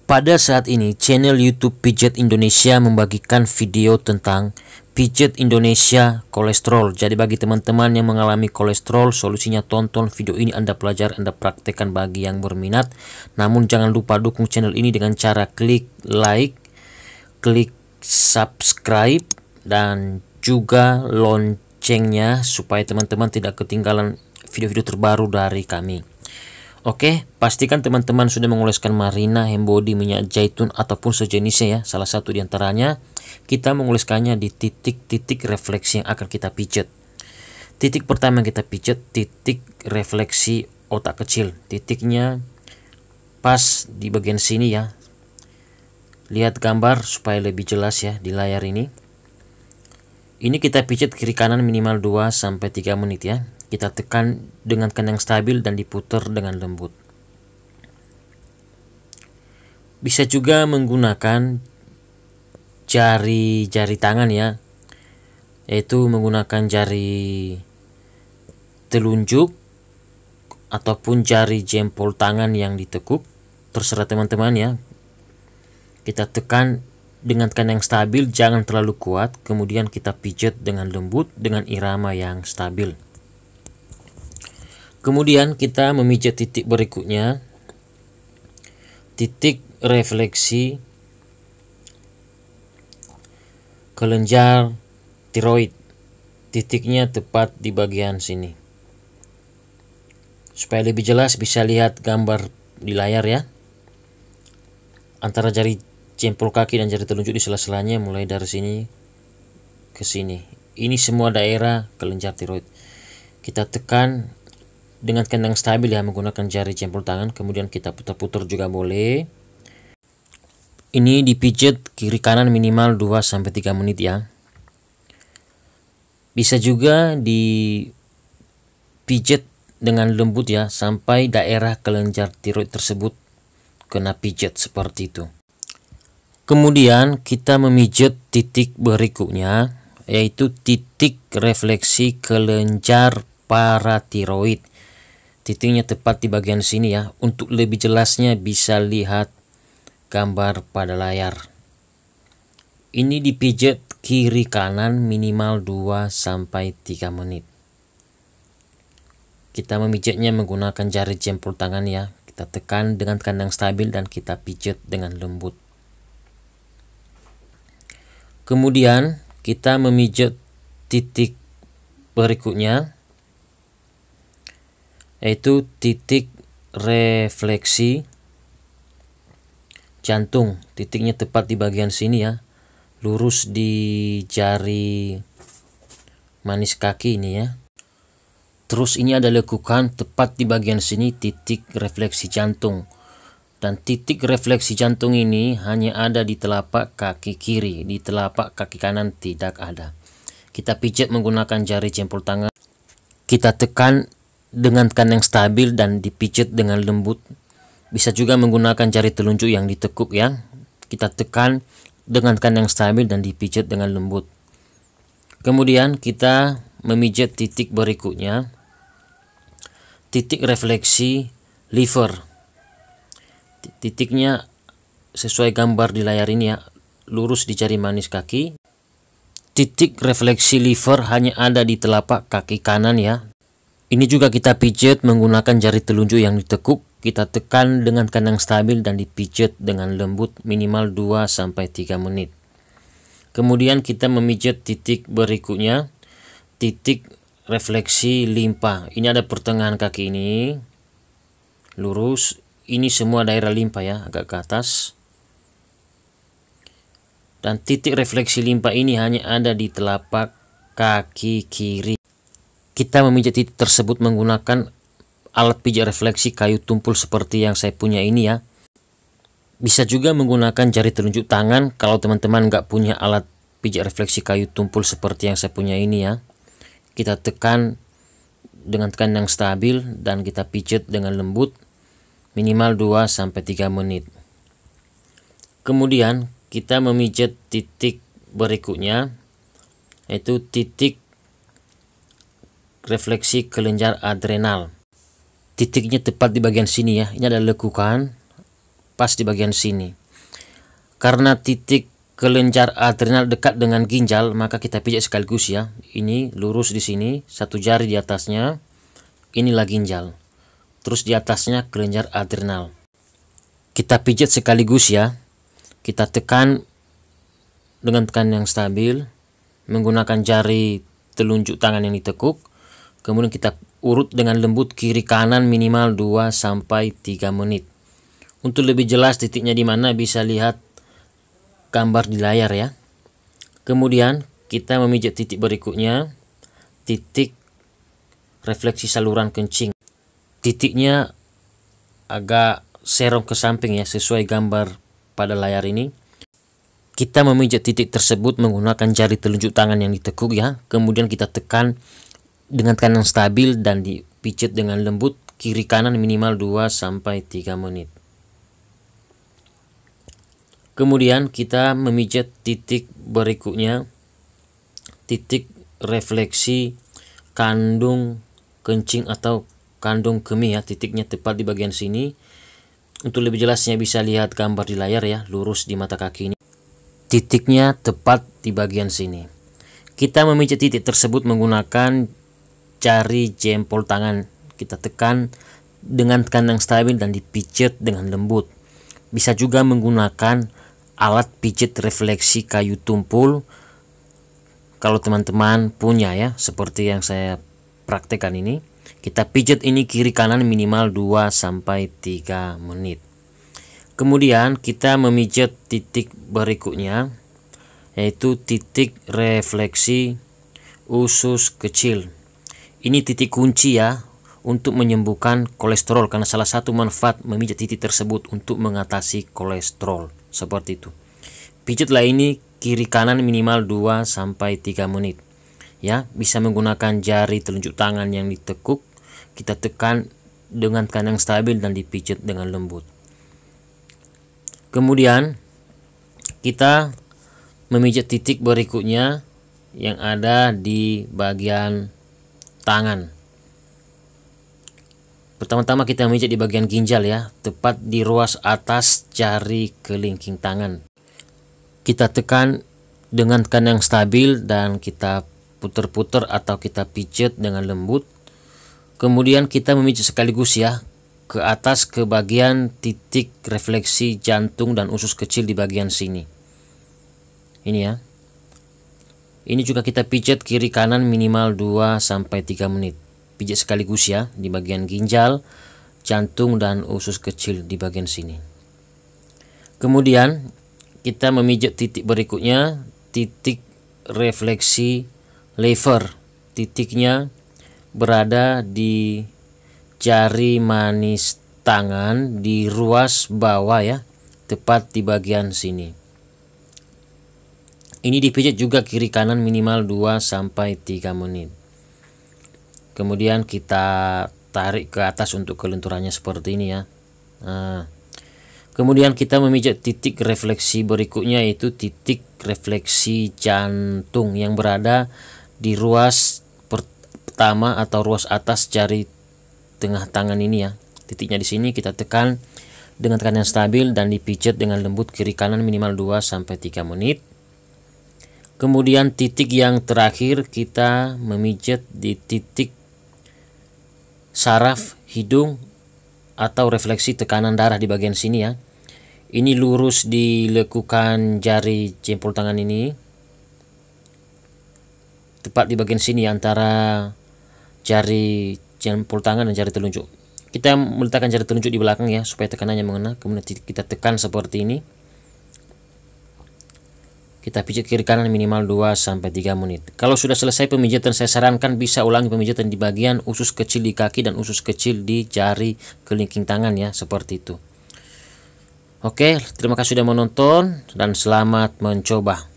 Pada saat ini, channel YouTube Pijat Indonesia membagikan video tentang Pijat Indonesia kolesterol. Jadi bagi teman-teman yang mengalami kolesterol, solusinya tonton video ini, Anda pelajari, Anda praktekkan bagi yang berminat. Namun jangan lupa dukung channel ini dengan cara klik like, klik subscribe, dan juga loncengnya supaya teman-teman tidak ketinggalan video-video terbaru dari kami. Oke, pastikan teman-teman sudah mengoleskan marina, hembody, minyak zaitun ataupun sejenisnya ya. Salah satu diantaranya kita mengoleskannya di titik-titik refleksi yang akan kita pijat. Titik pertama yang kita pijat titik refleksi otak kecil. Titiknya pas di bagian sini ya. Lihat gambar supaya lebih jelas ya di layar ini. Ini kita pijat kiri kanan minimal 2-3 menit ya. Kita tekan dengan yang stabil dan diputar dengan lembut. Bisa juga menggunakan jari tangan ya, yaitu menggunakan jari telunjuk ataupun jari jempol tangan yang ditekuk, terserah teman-teman ya. Kita tekan dengan yang stabil, jangan terlalu kuat, kemudian kita pijat dengan lembut dengan irama yang stabil. Kemudian kita memijat titik berikutnya, titik refleksi kelenjar tiroid. Titiknya tepat di bagian sini. Supaya lebih jelas bisa lihat gambar di layar ya. Antara jari jempol kaki dan jari telunjuk di sela-selanya, mulai dari sini ke sini. Ini semua daerah kelenjar tiroid. Kita tekan dengan yang stabil ya, menggunakan jari jempol tangan, kemudian kita putar-putar juga boleh. Ini dipijat kiri kanan minimal 2-3 menit ya. Bisa juga dipijat dengan lembut ya, sampai daerah kelenjar tiroid tersebut kena pijat seperti itu. Kemudian kita memijat titik berikutnya, yaitu titik refleksi kelenjar paratiroid. Titiknya tepat di bagian sini ya. Untuk lebih jelasnya bisa lihat gambar pada layar. Ini dipijat kiri kanan minimal 2-3 menit. Kita memijatnya menggunakan jari jempol tangan ya. Kita tekan dengan yang stabil dan kita pijat dengan lembut. Kemudian kita memijat titik berikutnya, yaitu titik refleksi jantung. Titiknya tepat di bagian sini ya, lurus di jari manis kaki ini ya. Terus ini ada lekukan tepat di bagian sini, titik refleksi jantung. Dan titik refleksi jantung ini hanya ada di telapak kaki kiri, di telapak kaki kanan tidak ada. Kita pijat menggunakan jari jempol tangan. Kita tekan dengan yang stabil dan dipijat dengan lembut. Bisa juga menggunakan jari telunjuk yang ditekuk ya. Kita tekan dengan yang stabil dan dipijat dengan lembut. Kemudian kita memijat titik berikutnya, titik refleksi liver. Titiknya sesuai gambar di layar ini ya, lurus di jari manis kaki. Titik refleksi liver hanya ada di telapak kaki kanan ya. Ini juga kita pijat menggunakan jari telunjuk yang ditekuk. Kita tekan dengan yang stabil dan dipijat dengan lembut minimal 2-3 menit. Kemudian kita memijat titik berikutnya, titik refleksi limpa. Ini ada pertengahan kaki ini, lurus. Ini semua daerah limpa ya, agak ke atas. Dan titik refleksi limpa ini hanya ada di telapak kaki kiri. Kita memijat titik tersebut menggunakan alat pijat refleksi kayu tumpul seperti yang saya punya ini ya. Bisa juga menggunakan jari telunjuk tangan kalau teman-teman nggak punya alat pijat refleksi kayu tumpul seperti yang saya punya ini ya. Kita tekan dengan yang stabil dan kita pijat dengan lembut minimal 2-3 menit. Kemudian kita memijat titik berikutnya, yaitu titik refleksi kelenjar adrenal. Titiknya tepat di bagian sini ya. Ini ada lekukan pas di bagian sini. Karena titik kelenjar adrenal dekat dengan ginjal, maka kita pijat sekaligus ya. Ini lurus di sini, satu jari di atasnya, inilah ginjal. Terus di atasnya kelenjar adrenal. Kita pijat sekaligus ya. Kita tekan dengan tekanan yang stabil menggunakan jari telunjuk tangan yang ditekuk. Kemudian kita urut dengan lembut kiri kanan minimal 2-3 menit. Untuk lebih jelas titiknya di mana bisa lihat gambar di layar ya. Kemudian kita memijat titik berikutnya, titik refleksi saluran kencing. Titiknya agak serong ke samping ya, sesuai gambar pada layar ini. Kita memijat titik tersebut menggunakan jari telunjuk tangan yang ditekuk ya. Kemudian kita tekan dengan tekanan stabil dan dipijat dengan lembut kiri kanan minimal 2-3 menit. Kemudian kita memijat titik berikutnya, titik refleksi kandung kencing atau kandung kemih ya. Titiknya tepat di bagian sini. Untuk lebih jelasnya bisa lihat gambar di layar ya, lurus di mata kaki ini. Titiknya tepat di bagian sini. Kita memijat titik tersebut menggunakan jari jempol tangan. Kita tekan dengan tekanan stabil dan dipijat dengan lembut. Bisa juga menggunakan alat pijat refleksi kayu tumpul kalau teman-teman punya ya, seperti yang saya praktekkan ini. Kita pijat ini kiri kanan minimal 2-3 menit. Kemudian kita memijat titik berikutnya, yaitu titik refleksi usus kecil. Ini titik kunci ya untuk menyembuhkan kolesterol, karena salah satu manfaat memijat titik tersebut untuk mengatasi kolesterol. Seperti itu. Pijatlah ini kiri kanan minimal 2-3 menit. Ya, bisa menggunakan jari telunjuk tangan yang ditekuk. Kita tekan dengan tekanan stabil dan dipijat dengan lembut. Kemudian kita memijat titik berikutnya yang ada di bagian tangan. Pertama-tama kita memijat di bagian ginjal ya, tepat di ruas atas jari kelingking tangan. Kita tekan dengan tekanan yang stabil dan kita putar-putar atau kita pijat dengan lembut. Kemudian kita memijat sekaligus ya ke atas ke bagian titik refleksi jantung dan usus kecil di bagian sini. Ini ya. Ini juga kita pijat kiri kanan minimal 2-3 menit. Pijat sekaligus ya di bagian ginjal, jantung dan usus kecil di bagian sini. Kemudian kita memijat titik berikutnya, titik refleksi lever. Titiknya berada di jari manis tangan di ruas bawah ya, tepat di bagian sini. Ini dipijat juga kiri kanan minimal 2-3 menit. Kemudian kita tarik ke atas untuk kelenturannya seperti ini ya. Kemudian kita memijat titik refleksi berikutnya, yaitu titik refleksi jantung yang berada di ruas pertama atau ruas atas jari tengah tangan ini ya. Titiknya di sini kita tekan dengan tekanan stabil dan dipijat dengan lembut kiri kanan minimal 2-3 menit. Kemudian titik yang terakhir kita memijat di titik saraf hidung atau refleksi tekanan darah di bagian sini ya. Ini lurus dilekukan jari jempol tangan ini, tepat di bagian sini antara jari jempol tangan dan jari telunjuk. Kita meletakkan jari telunjuk di belakang ya supaya tekanannya mengena. Kemudian kita tekan seperti ini. Kita pijat kiri kanan minimal 2-3 menit. Kalau sudah selesai pemijatan, saya sarankan bisa ulangi pemijatan di bagian usus kecil di kaki dan usus kecil di jari kelingking tangan ya, seperti itu. Oke, terima kasih sudah menonton dan selamat mencoba.